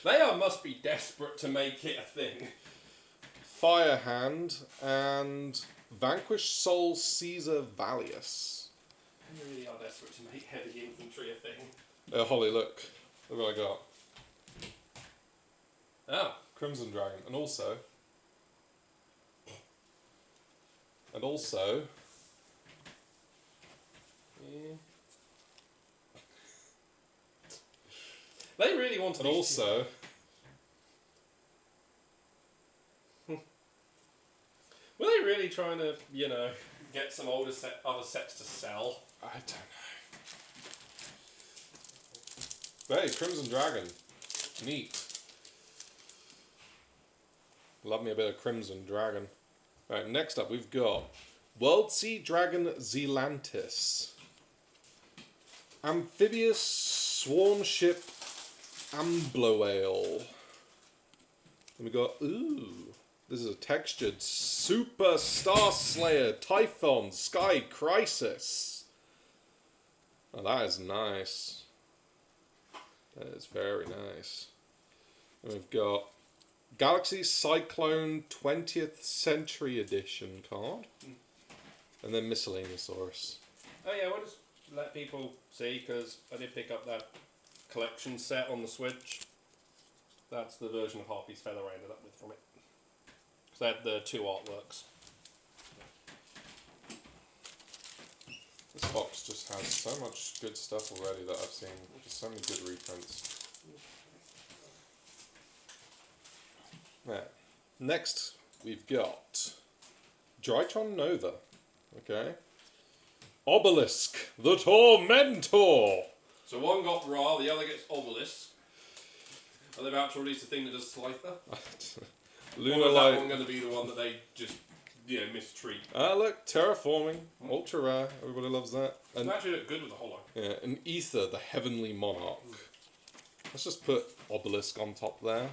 Speaker 2: They must be desperate to make it a thing.
Speaker 3: Firehand and Vanquished Soul Caesar Vallius.
Speaker 2: They really are desperate to make heavy infantry a thing.
Speaker 3: Holly, look. Look what I got.
Speaker 2: Oh.
Speaker 3: Crimson Dragon. And also... Yeah.
Speaker 2: They really want to.
Speaker 3: And also...
Speaker 2: Were they really trying to, get some other sets to sell?
Speaker 3: I don't know. Hey, Crimson Dragon. Neat. Love me a bit of Crimson Dragon. Right, next up we've got World Sea Dragon Zelantis. Amphibious Swarm Ship Ambloale. And we got, ooh, this is a textured Super Star Slayer Typhon Sky Crisis. Oh, that is nice. That is very nice. And we've got Galaxy Cyclone 20th Century Edition card. And then Miscellaneousaurus.
Speaker 2: Oh yeah, we'll just let people see, because I did pick up that collection set on the Switch. That's the version of Harpy's Feather I ended up with from it. Because they had the 2 artworks.
Speaker 3: This box just has so much good stuff already that I've seen. Just so many good reprints. Right. Next, we've got Drytron Nova. Okay. Obelisk, the Tormentor.
Speaker 2: So one got Ra, the other gets Obelisk. Are they about to release a thing that does Slifer? Or is that one going to be the one that they just, mistreat?
Speaker 3: Look, Terraforming, ultra rare. Everybody loves that.
Speaker 2: And it actually look good with the holo.
Speaker 3: Yeah, and Ether, the Heavenly Monarch. Let's just put Obelisk on top there.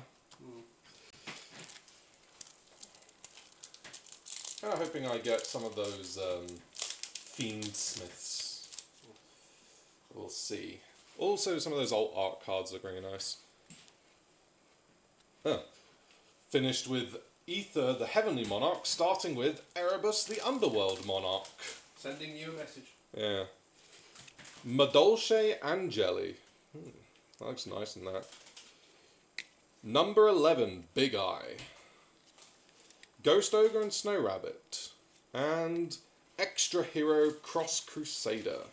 Speaker 3: Kind of hoping I get some of those Fiendsmiths. We'll see. Also, some of those alt art cards look really nice. Finished with Ether, the Heavenly Monarch, starting with Erebus, the Underworld Monarch.
Speaker 2: Sending you a message.
Speaker 3: Yeah. Madolce Angeli. That looks nice in that. Number 11, Big Eye. Ghost Ogre and Snow Rabbit. And Extra Hero Cross Crusader.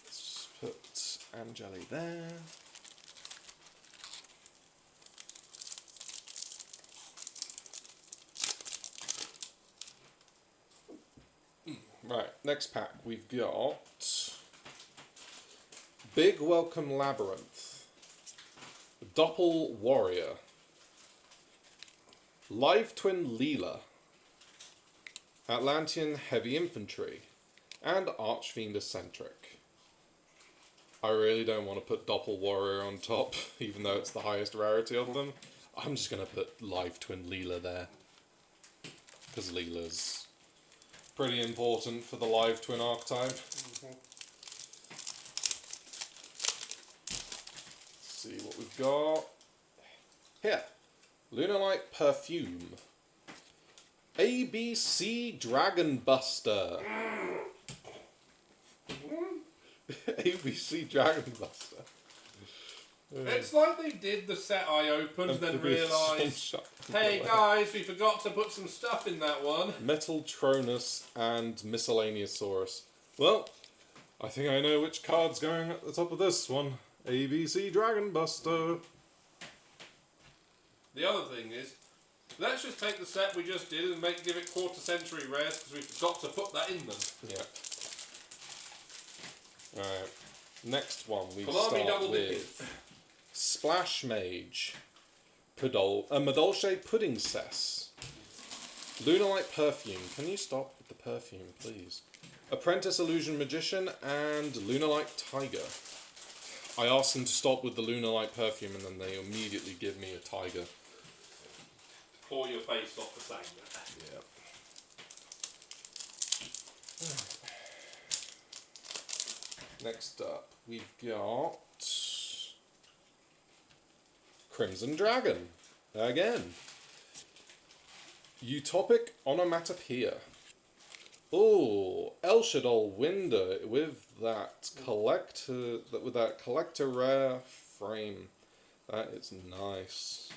Speaker 3: Let's put Angeli there. Right, next pack we've got Big Welcome Labyrinth, Doppel Warrior, Live Twin Leela, Atlantean Heavy Infantry, and Archfiend Eccentric. I really don't want to put Doppel Warrior on top, even though it's the highest rarity of them. I'm just going to put Live Twin Leela there, because Leela's pretty important for the Live Twin archetype. Let's see what we've got. Here. Lunalite Perfume. ABC Dragon Buster. ABC Dragon Buster.
Speaker 2: It's like they did the set I opened and then realised, hey guys, we forgot to put some stuff in that one.
Speaker 3: Metaltronus and Miscellaneousaurus. Well, I think I know which card's going at the top of this one. ABC Dragon Buster.
Speaker 2: The other thing is, let's just take the set we just did and give it quarter century rares because we forgot to put that in them.
Speaker 3: Yeah. Alright. Next one we
Speaker 2: Kalami
Speaker 3: start with Splash Mage. Madolce Pudding Cess. Lunalite Perfume. Can you stop with the perfume, please? Apprentice Illusion Magician and Lunalight Tiger. I asked them to stop with the Lunalight perfume and then they immediately give me a tiger.
Speaker 2: Pour your face off the saying that.
Speaker 3: Yeah. Next up, we've got Crimson Dragon. Again. Utopic Onomatopoeia. Oh, El Shaddai Winder with that collector rare frame. That is nice.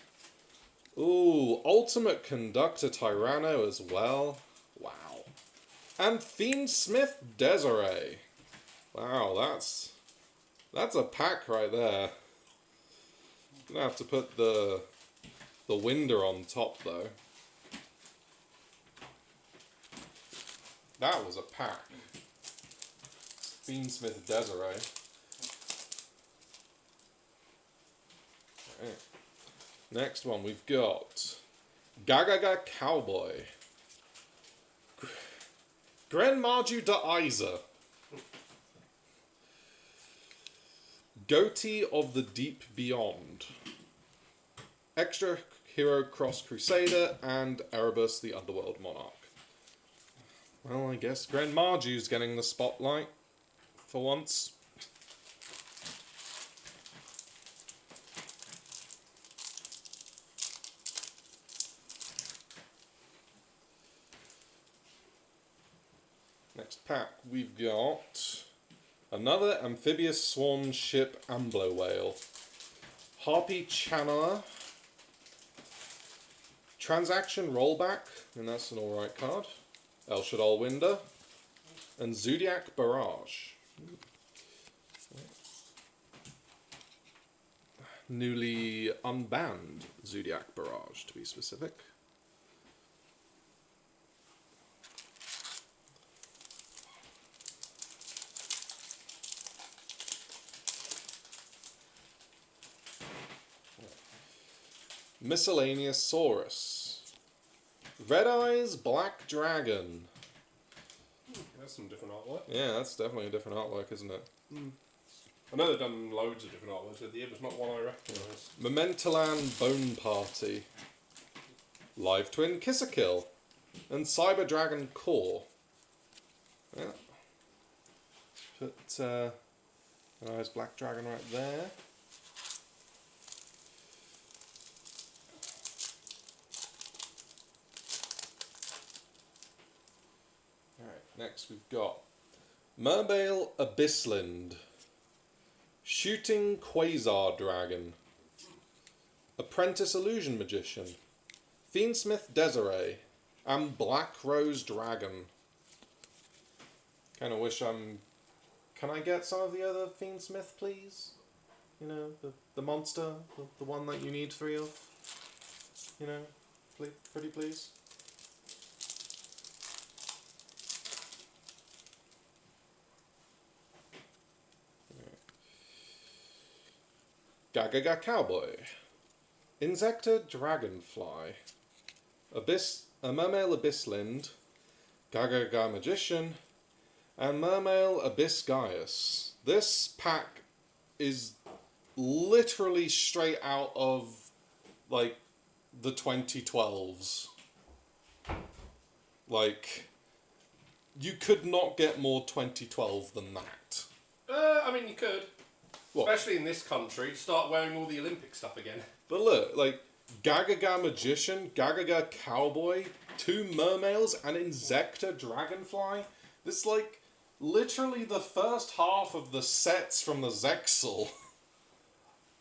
Speaker 3: Ooh, Ultimate Conductor Tyranno as well. Wow. And Fiendsmith Desiree. Wow, that's a pack right there. Gonna have to put the Winder on top though. That was a pack. Fiendsmith Desiree. Right. Next one we've got Gagaga Cowboy. Gren Marju de Isa. Goatee of the Deep Beyond. Extra Hero Cross Crusader and Erebus the Underworld Monarch. Well, I guess Gren Marju's getting the spotlight for once. Next pack, we've got another Amphibious Swarm Ship Amblo Whale. Harpy Channeler. Transaction Rollback, and that's an alright card. El Shaddai Winder. And Zodiac Barrage. Newly unbanned Zodiac Barrage, to be specific. Miscellaneous Saurus. Red Eyes Black Dragon.
Speaker 2: That's some different artwork.
Speaker 3: Yeah, that's definitely a different artwork, isn't it?
Speaker 2: I know they've done loads of different artworks, but it was not one I recognise.
Speaker 3: Mementalan Bone Party. Live Twin Kill. And Cyber Dragon Core. Yeah. Put Red Eyes Black Dragon right there. Next we've got Mermail Abyssland, Shooting Quasar Dragon, Apprentice Illusion Magician, Fiendsmith Desiree, and Black Rose Dragon. Kinda wish can I get some of the other Fiendsmith, please? You know, the monster, the one that you need 3 of? You know, pretty please? Gagaga Cowboy, Insecta Dragonfly, Mermail Abyssland, Gagaga Magician, and Mermail Abyss Gaius. This pack is literally straight out of, like, the 2012s. Like, you could not get more 2012 than that.
Speaker 2: I mean, you could.
Speaker 3: What?
Speaker 2: Especially in this country, start wearing all the Olympic stuff again.
Speaker 3: But look, like, Gagaga Magician, Gagaga Cowboy, 2 Mermails, and Insecta Dragonfly. This, like, literally the first half of the sets from the Zexal.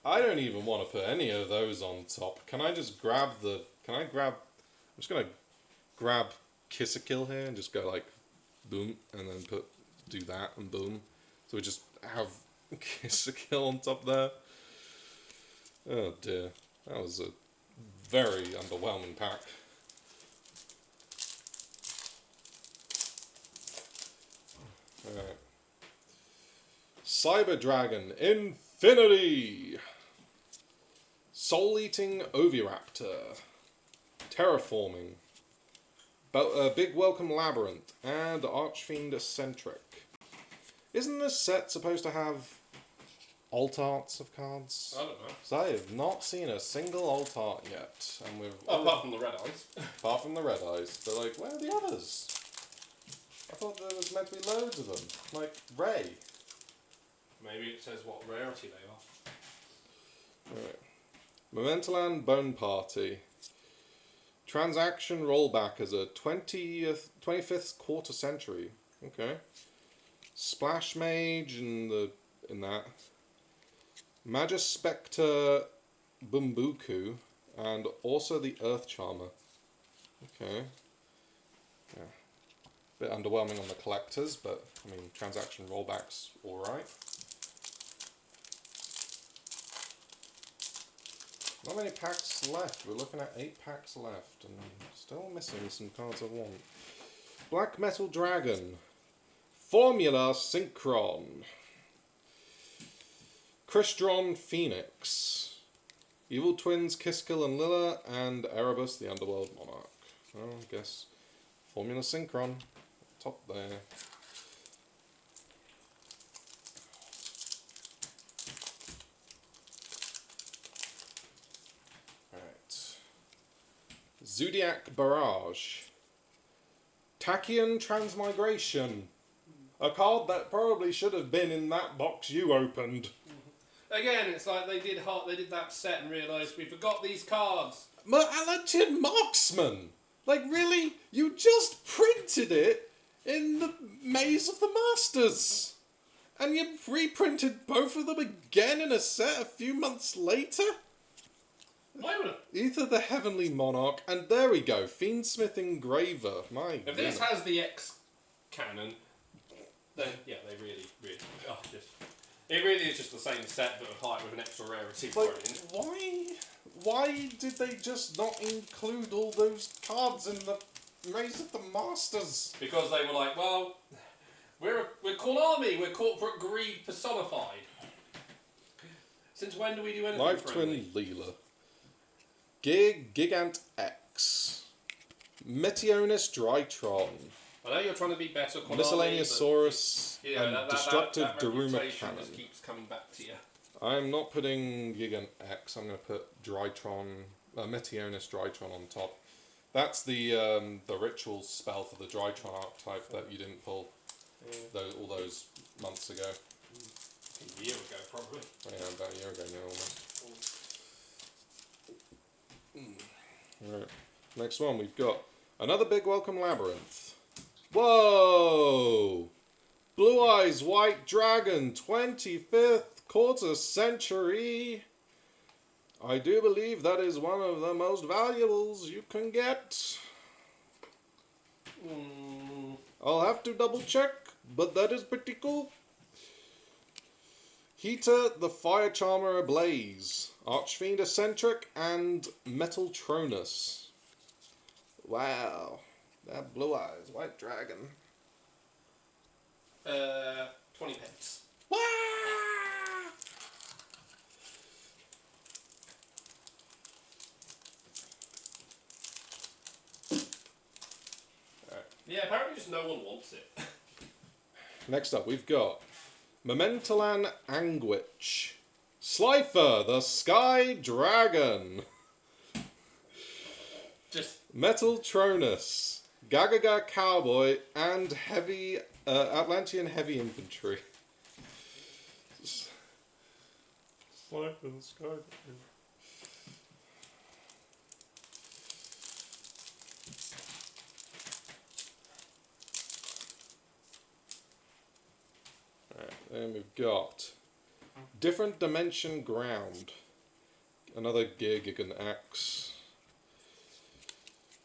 Speaker 3: I don't even want to put any of those on top. Can I just grab I'm just going to grab Kill here and just go, like, boom, and then do that, and boom. So we just have Kill on top there. Oh dear. That was a very underwhelming pack. Alright. Cyber Dragon Infinity! Soul Eating Oviraptor. Terraforming. Big Welcome Labyrinth and Archfiend Eccentric. Isn't this set supposed to have alt arts of cards?
Speaker 2: I don't know.
Speaker 3: So I have not seen a single alt art yet, and we've
Speaker 2: Apart from the red eyes.
Speaker 3: apart from the red eyes. But like, where are the others? I thought there was meant to be loads of them, like Ray.
Speaker 2: Maybe it says what rarity they are.
Speaker 3: Right. Momentoland Bone Party. Transaction rollback as a 25th quarter century. Okay. Splash Mage in that. Magus Spectre Bumbuku and also the Earth Charmer. Okay. Yeah. Bit underwhelming on the collectors, but I mean transaction rollback's alright. Not many packs left. We're looking at 8 packs left, and still missing some cards I want. Black Metal Dragon, Formula Synchron, Crystron Phoenix, Evil Twins Kiskill and Lilla, and Erebus the Underworld Monarch. Well, I guess Formula Synchron, top there. Zodiac Barrage. Tachyon Transmigration. A card that probably should have been in that box you opened.
Speaker 2: Again, it's like they did that set and realised we forgot these cards.
Speaker 3: Malachian Marksman! Like, really? You just printed it in the Maze of the Masters! And you reprinted both of them again in a set a few months later?
Speaker 2: Why would it?
Speaker 3: Ether the Heavenly Monarch, and there we go, Fiendsmith Engraver. My
Speaker 2: If
Speaker 3: goodness.
Speaker 2: this has the X cannon, then yeah, they really, it really is just the same set but with an extra rarity thrown
Speaker 3: Like,
Speaker 2: in.
Speaker 3: why did they just not include all those cards in the Maze of the Masters?
Speaker 2: Because they were like, well, we're Konami, we're corporate greed personified. Since when do we do anything
Speaker 3: Live
Speaker 2: friendly?
Speaker 3: Twin Leela. Gigant X. Meteonis Drytron.
Speaker 2: I know you're trying to be better, Konami,
Speaker 3: Miscellaneousaurus
Speaker 2: but, you know,
Speaker 3: and Destructive
Speaker 2: that
Speaker 3: Daruma
Speaker 2: reputation
Speaker 3: Cannon.
Speaker 2: just keeps coming back to you.
Speaker 3: I'm not putting Gigant X, I'm going to put Drytron, Meteonis Drytron on top. That's the ritual spell for the Drytron archetype that you didn't pull all those months ago.
Speaker 2: A year ago, probably.
Speaker 3: Yeah, about a year ago now almost. Right. Next one, we've got another Big Welcome Labyrinth. Whoa! Blue Eyes White Dragon, 25th quarter century. I do believe that is one of the most valuables you can get. I'll have to double check, but that is pretty cool. Heater the Fire Charmer Ablaze, Archfiend Eccentric, and Metal Tronus. Wow, that Blue Eyes White Dragon.
Speaker 2: 20 pence.
Speaker 3: Wow!
Speaker 2: Yeah, apparently just no one wants it.
Speaker 3: Next up, we've got Momentolan Anguich, Slifer the Sky Dragon,
Speaker 2: Just
Speaker 3: Metal Tronus, Gagaga Cowboy, and Heavy Atlantean Heavy Infantry. Slifer the Sky Dragon. Then we've got Different Dimension Ground, another Gigant Axe,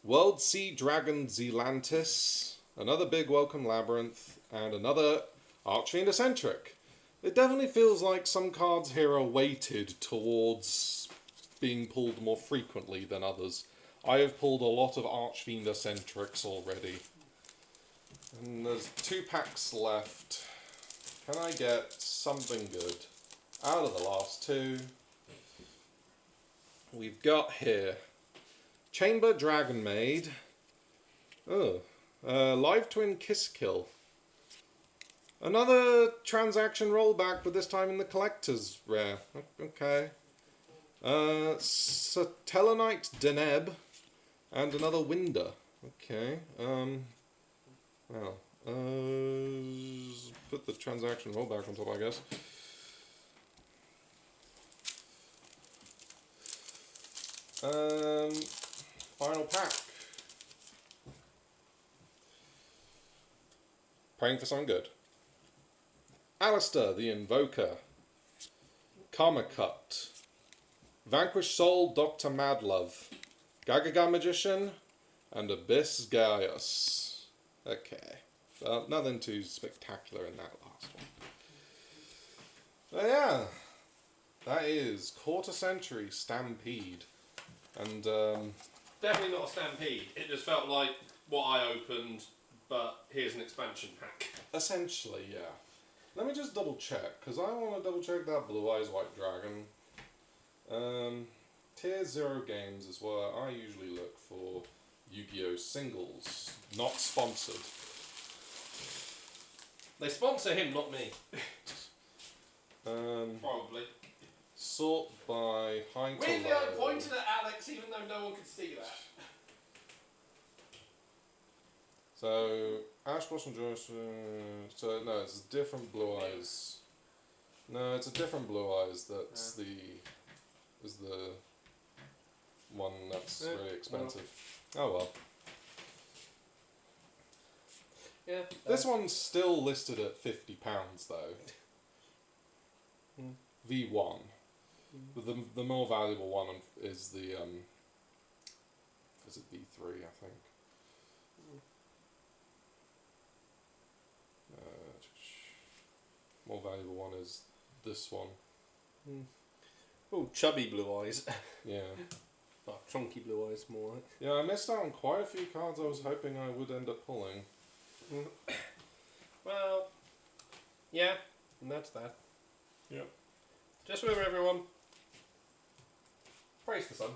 Speaker 3: World Sea Dragon Zelantis, another Big Welcome Labyrinth, and another Archfiend Eccentric. It definitely feels like some cards here are weighted towards being pulled more frequently than others. I have pulled a lot of Archfiend Eccentrics already. And there's 2 packs left. Can I get something good out of the last 2? We've got here Chamber Dragon Maid, Oh. Live Twin Kiss Kill. Another transaction rollback, but this time in the collector's rare. Okay. Satellanite Deneb. And another Winder. Okay. Well. Put the transaction rollback on top, I guess. Final pack. Praying for something good. Alistair the Invoker. Karma Cut. Vanquished Soul, Dr. Madlove. Gagaga Magician. And Abyss Gaius. Okay. Well, nothing too spectacular in that last one. But yeah. That is Quarter Century Stampede. And,
Speaker 2: Definitely not a Stampede. It just felt like what I opened, but here's an expansion pack.
Speaker 3: essentially, yeah. Let me just double check, because I want to double check that Blue Eyes White Dragon. Tier 0 games is where I usually look for Yu-Gi-Oh! Singles, not sponsored.
Speaker 2: They sponsor him, not me. Probably.
Speaker 3: Sort by high to
Speaker 2: Weirdly,
Speaker 3: low.
Speaker 2: I pointed at Alex even though no one could see that.
Speaker 3: So, Ash Blossom Joyce. So, no, it's a different Blue Eyes. No, it's a different Blue Eyes that's the one that's really expensive. Oh well.
Speaker 2: Yeah.
Speaker 3: This one's still listed at £50 though. V1. But the more valuable one is the is it V3 I think. More valuable one is this one.
Speaker 2: Oh, chubby blue eyes.
Speaker 3: Yeah.
Speaker 2: Oh, chunky blue eyes more like.
Speaker 3: Yeah, I missed out on quite a few cards I was hoping I would end up pulling.
Speaker 2: Well, yeah, and that's that.
Speaker 3: Yep.
Speaker 2: Just remember, everyone, praise the sun.